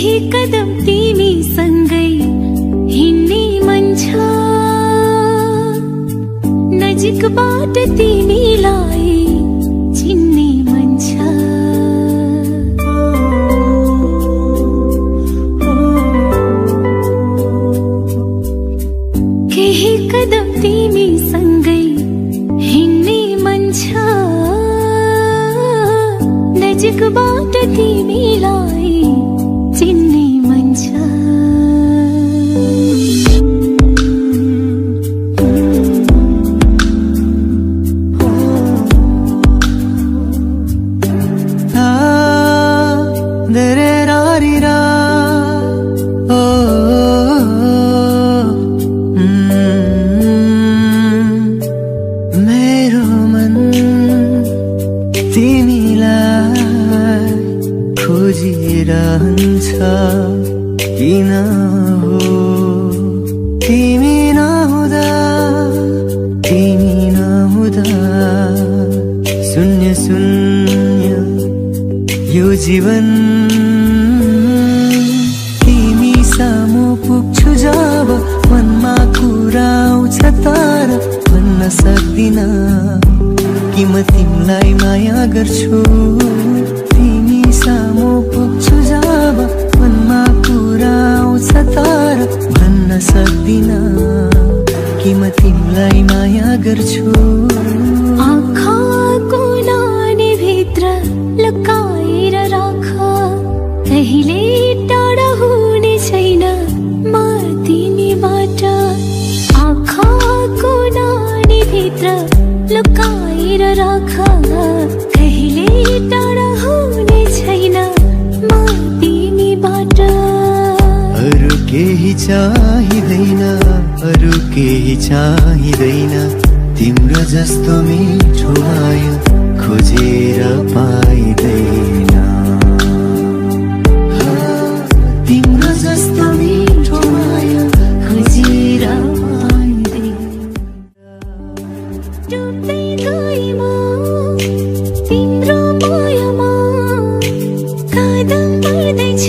केही कदम तिमीसँगै हिँड्ने मन छ, नजिकबाट तिमीलाई चिन्ने मन छ। केही कदम तिमीसँगै हिँड्ने मन छ, नजिकबाट तिमीलाई चिन्ने मन छ। मेरो मन तिमीलाई खोजिरहन्छ, किन हो तिमी नहुँदा शून्य शून्य यो जीवन। तिमी सामु पुग्छु जब मनमा कुरा आउँछ तर भन्न सक्दिन कि म तिमीलाई माया गर्छु। तिमी सामु पुग्छु जब मनमा कुरा आउँछ तर भन्न सक्दिन कि म तिमीलाई माया गर्छु। आँखाको नानीभित्र लुकाएर राख, कहिले टाढा हुने छैन म तिमीबाट। आँखाको नानीभित्र लुकाएर राख, कहिले टाढा हुने छैन म तिमीबाट। अरू केही चाहिँदैन, अरू केही चाहिँदैन, तिम्रो जस्तो मिठो माया खोजेर पाइँदैन। तिम्रो जस्तो मिठो माया खोजेर पाइँदैन। डुब्दै गएँ म तिम्रो मायामा, कदम बढ्दैछ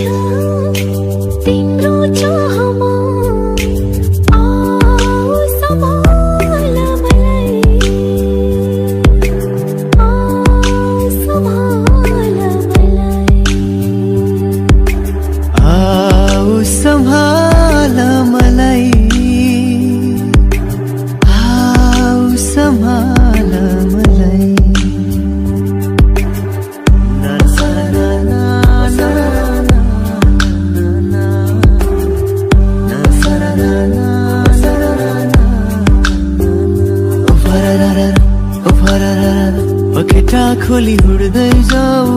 तिम्रो चाहमा। आऊ सम्हाल मलाई, आऊ सम्हाल मलाई, आऊ सम्हाल मलाई, आऊ सम्हाल मलाई। पखेटा खोली उड्दै जाऊ,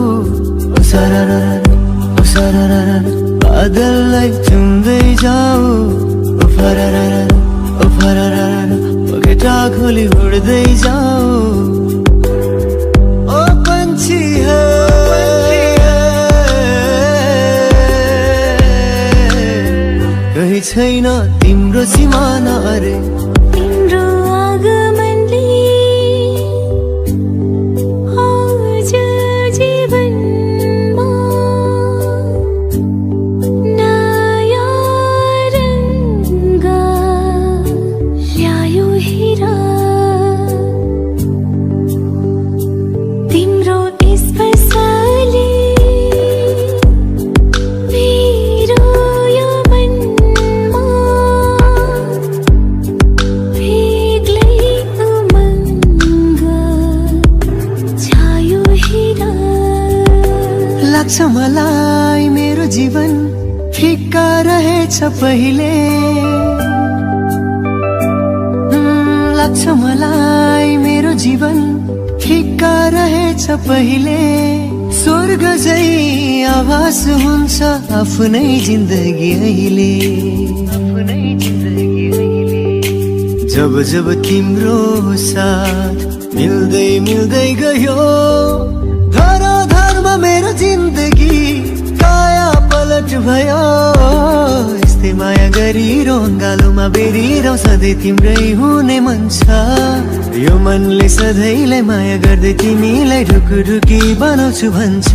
बादललाई चुम्दै जाऊ। पखेटा खोली उड्दै जाऊ। ओ पंछी है कहीं छैन तिम्रो सिमाना रे। तिम्रो आगमनले आज जीवनमा नयाँ रङ्ग ल्यायो हेरा। तिम्रो स्पर्शले मेरो यो मनमा बेग्लै उमङ्ग छायो हेरा। लाग्छ मलाई मेरो जीवन फिक्का रहेछ पहिले। लाग्छ मलाई मेरो जीवन फिक्का रहेछ पहिले। स्वर्ग झै आभास हुन्छ आफ्नै जिन्दगी अहिले। जब जब तिम्रो साथ मिल्दै मिल्दै गयो, धराधरमा मेरो जिन्दगी काया पलट भयो। यस्तै माया गरिरहँ अङ्गालोमा बेरिरहँ, सधैँ तिम्रै हुने मन छ। यो मनले सधैँलाई माया गर्दै तिमीलाई ढुकी ढुकी बनाउँछु भन्छ।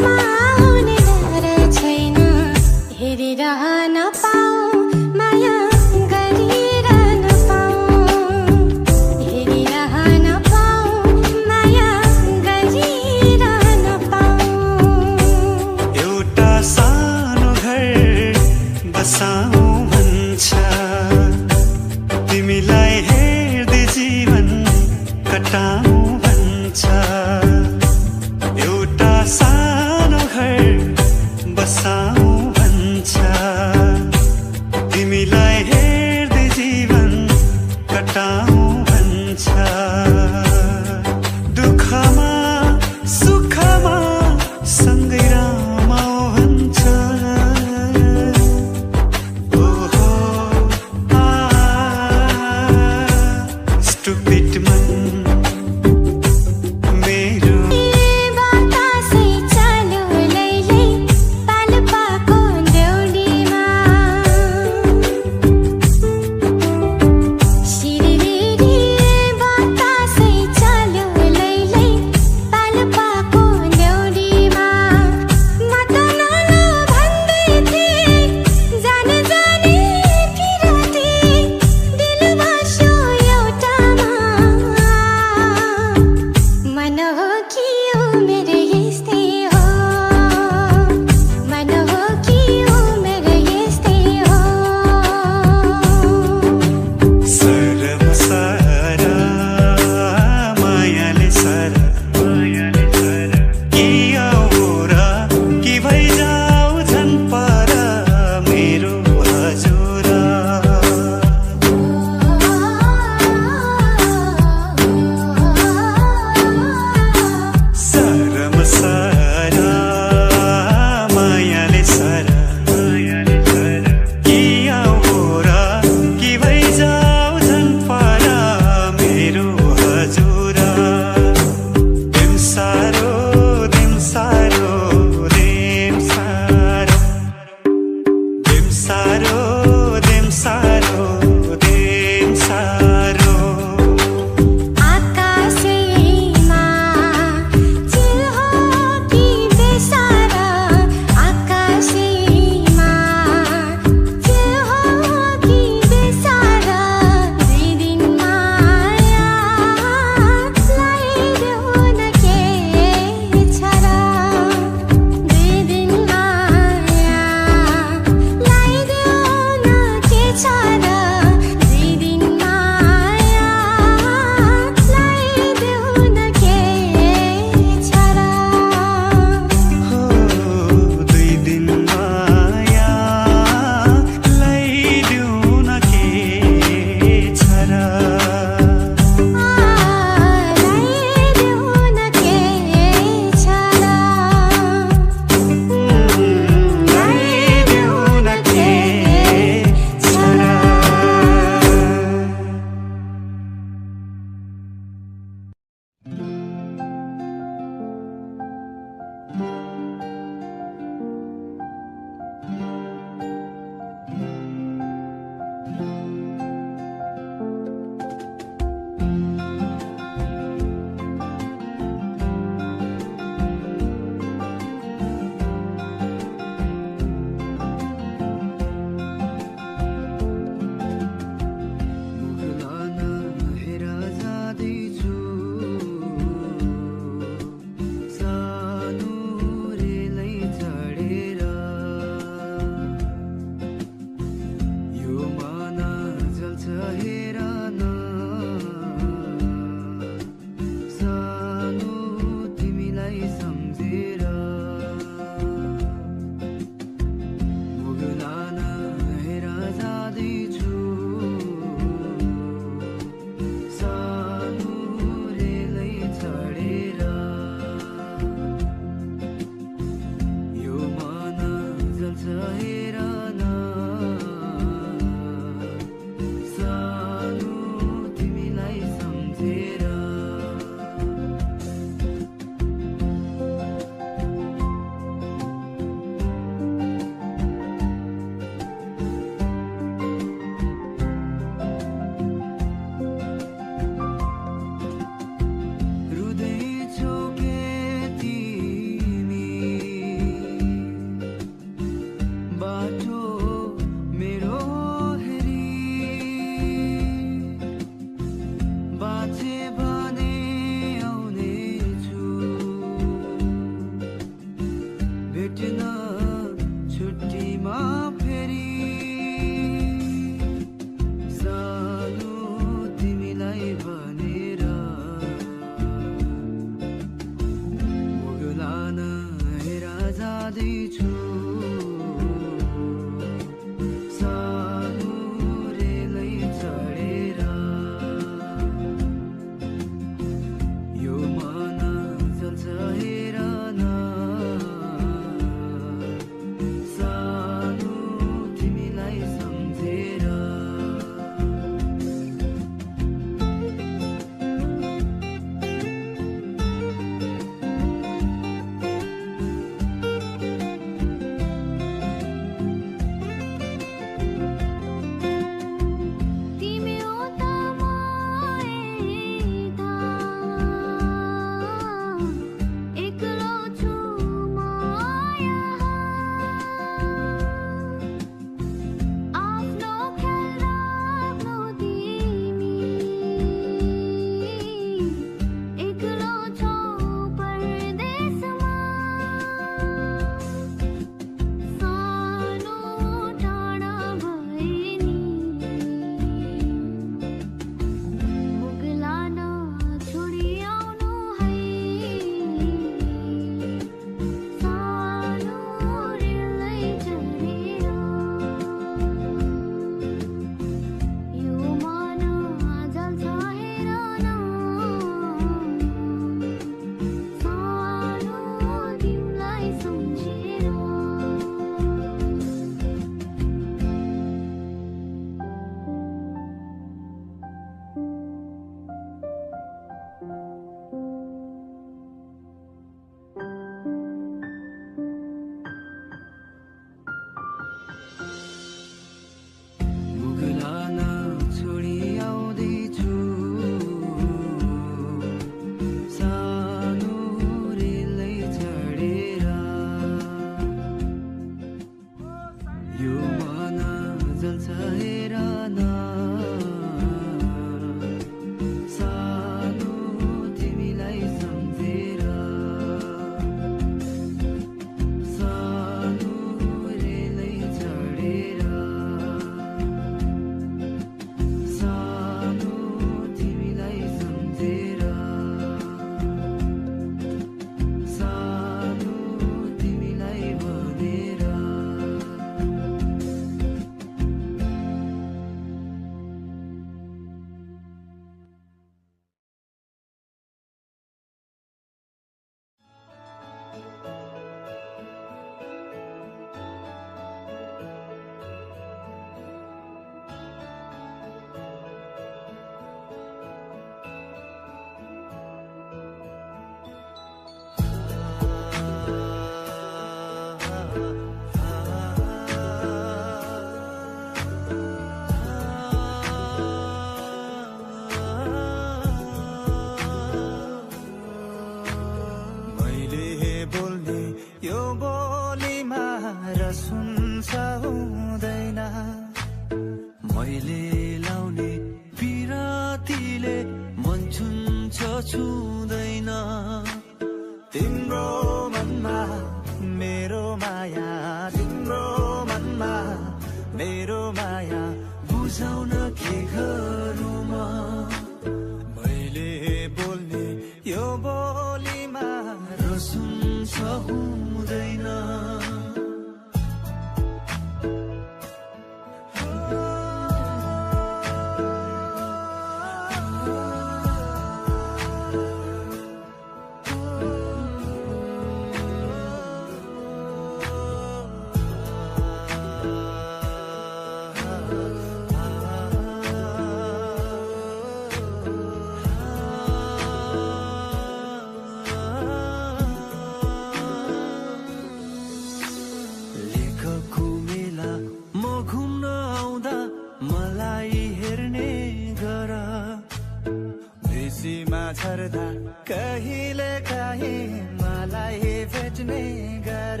कहिले काहीँ मलाई भेट्ने गर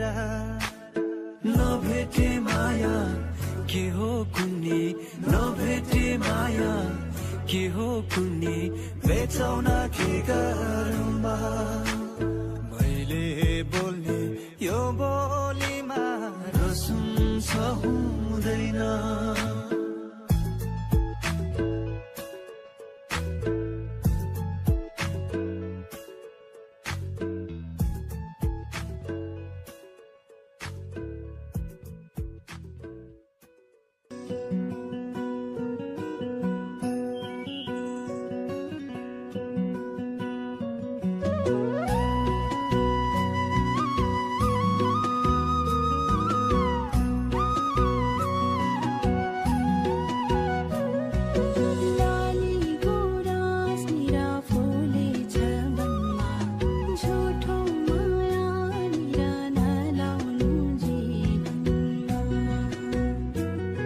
नभेटे माया के हो कुन्नी नभेटे माया के हो कुन्नी बेचाउन के गर